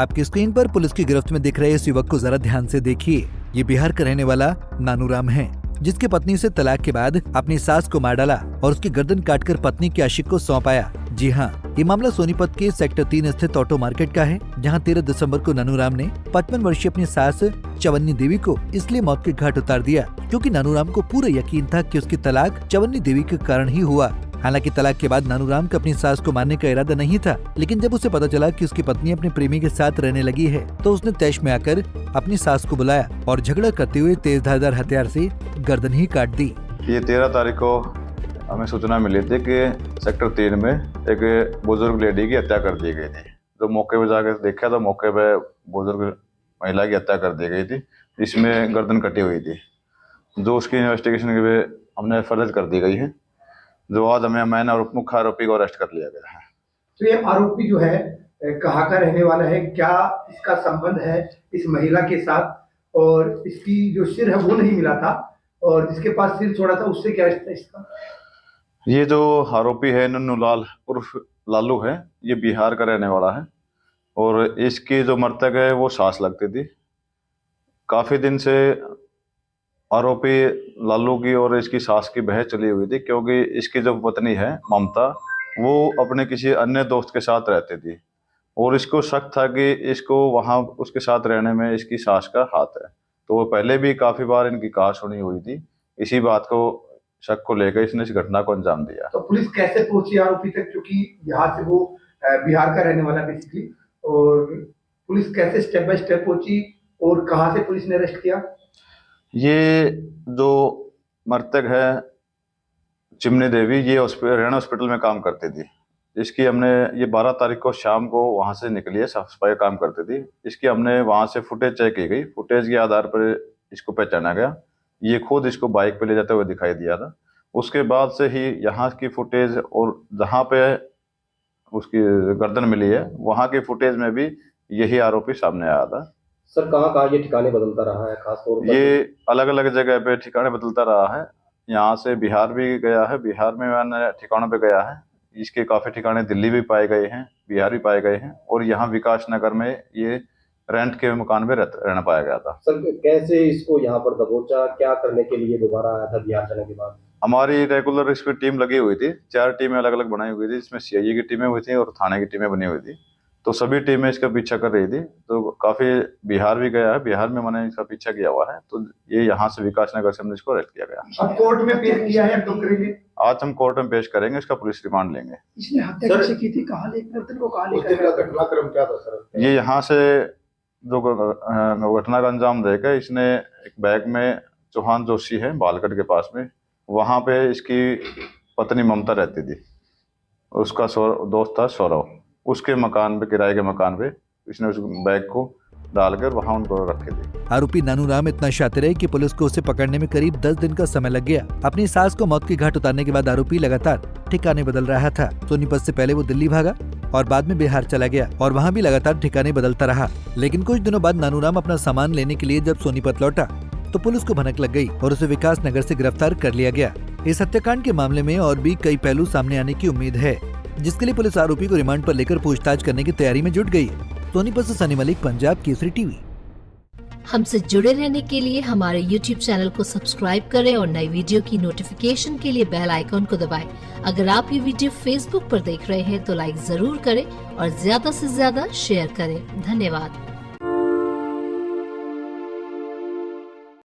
आपकी स्क्रीन पर पुलिस की गिरफ्त में दिख रहे इस युवक को जरा ध्यान से देखिए। ये बिहार का रहने वाला नानूराम है, जिसकी पत्नी से तलाक के बाद अपनी सास को मार डाला और उसकी गर्दन काटकर पत्नी के आशिक को सौंपाया। जी हाँ, ये मामला सोनीपत के सेक्टर 3 स्थित ऑटो मार्केट का है, जहां 13 दिसंबर को नानूराम ने 55 वर्षीय अपनी सास चवन्नी देवी को इसलिए मौत के घाट उतार दिया क्योंकि नानूराम को पूरा यकीन था कि उसकी तलाक चवन्नी देवी के कारण ही हुआ। हालांकि तलाक के बाद नानूराम का अपनी सास को मारने का इरादा नहीं था, लेकिन जब उसे पता चला कि उसकी पत्नी अपने प्रेमी के साथ रहने लगी है तो उसने तैश में आकर अपनी सास को बुलाया और झगड़ा करते हुए तेज धारदार हथियार से गर्दन ही काट दी। ये 13 तारीख को हमें सूचना मिली थी कि सेक्टर 3 में एक बुजुर्ग लेडी की हत्या कर दी गई थी। तो मौके पर जाकर देखा तो मौके पे बुजुर्ग महिला की हत्या कर दी गई थी, इसमें गर्दन कटी हुई थी। जो उसकी इन्वेस्टिगेशन के लिए हमने फर्ज कर दी गई है, जो आज मैंने और मुख्य आरोपी को अरेस्ट कर लिया गया है। तो ये आरोपी जो है कहाँ का रहने वाला है, क्या इसका संबंध है इस महिला के साथ, और इसकी जो सिर है वो नहीं मिला था और जिसके पास सिर छोड़ा था उससे क्या रिश्ता इसका? ये जो आरोपी है नन्नू लाल उर्फ लालू है, ये बिहार का रहने वाला है और इसकी जो मृतक है वो सास लगती थी। काफी दिन से आरोपी लालू की और इसकी सास की बहस चली हुई थी, क्योंकि इसकी जो पत्नी है ममता, वो अपने किसी अन्य दोस्त के साथ रहती थी और इसको शक था कि इसको वहां उसके साथ रहने में इसकी सास का हाथ है। तो वो पहले भी काफी बार इनकी कहासुनी हुई थी। इसी बात को शक को लेकर इसने इस घटना को अंजाम दिया। तो पुलिस कैसे पहुंची आरोपी तक, क्योंकि यहाँ से वो बिहार का रहने वाला बेसिकली, और पुलिस कैसे स्टेप बाय स्टेप पहुंची और कहाँ से पुलिस ने अरेस्ट किया? ये जो मृतक है चिमनी देवी, ये हरियाणा हॉस्पिटल में काम करती थी। इसकी हमने ये 12 तारीख को शाम को वहां से निकली है, साफ सफाई काम करती थी। इसकी हमने वहां से फुटेज चेक की गई, फुटेज के आधार पर इसको पहचाना गया। ये खुद इसको बाइक पे ले जाते हुए दिखाई दिया था। उसके बाद से ही यहाँ की फुटेज और जहाँ पे उसकी गर्दन मिली है वहाँ की फुटेज में भी यही आरोपी सामने आया था। सर कहाँ ये ठिकाने बदलता रहा है, खास तौर पर ये अलग अलग जगह पे ठिकाने बदलता रहा है। यहाँ से बिहार भी गया है, बिहार में मैंने ठिकानों पे गया है। इसके काफी ठिकाने दिल्ली भी पाए गए हैं, बिहार भी पाए गए हैं और यहाँ विकास नगर में ये रेंट के मकान में रहना पाया गया था। सर कैसे इसको यहाँ पर दबोचा, क्या करने के लिए दोबारा आया था बिहार जाने के बाद? हमारी रेगुलर इस पे टीम लगी हुई थी, 4 टीमें अलग अलग बनाई हुई थी, जिसमें सीआईए की टीमें हुई थी और थाने की टीमें बनी हुई थी। तो सभी टीमें इसका पीछा कर रही थी। तो काफी बिहार भी गया है, बिहार में मैंने इसका पीछा किया हुआ है। तो ये यहाँ से विकास नगर से हमने इसको अरेस्ट किया गया। अब कोर्ट में पेश किया है तो करेंगे? आज हम कोर्ट में पेश करेंगे, इसका पुलिस रिमांड लेंगे। इसने हत्या कैसे की थी, कहाँ लेकर घटनाक्रम क्या था सर? ये यहाँ से जो घटना का अंजाम देकर इसने एक बैग में चौहान जोशी है बालगढ़ के पास में, वहां पे इसकी पत्नी ममता रहती थी, उसका दोस्त था सौरव, उसके मकान पे, किराए के मकान पे इसने उस बैग को डालकर वहां उनको रखे थे। आरोपी नानूराम इतना शातिर है कि पुलिस को उसे पकड़ने में करीब 10 दिन का समय लग गया। अपनी सास को मौत के घाट उतारने के बाद आरोपी लगातार ठिकाने बदल रहा था। सोनीपत से पहले वो दिल्ली भागा और बाद में बिहार चला गया और वहाँ भी लगातार ठिकाने बदलता रहा। लेकिन कुछ दिनों बाद नानूराम अपना सामान लेने के लिए जब सोनीपत लौटा तो पुलिस को भनक लग गई और उसे विकास नगर से गिरफ्तार कर लिया गया। इस हत्याकांड के मामले में और भी कई पहलू सामने आने की उम्मीद है, जिसके लिए पुलिस आरोपी को रिमांड पर लेकर पूछताछ करने की तैयारी में जुट गई है। सोनीपत से सनी मलिक, पंजाब केसरी टीवी। हमसे जुड़े रहने के लिए हमारे YouTube चैनल को सब्सक्राइब करें और नई वीडियो की नोटिफिकेशन के लिए बेल आइकॉन को दबाएं। अगर आप ये वीडियो Facebook पर देख रहे हैं तो लाइक जरूर करें और ज्यादा से ज्यादा शेयर करें। धन्यवाद।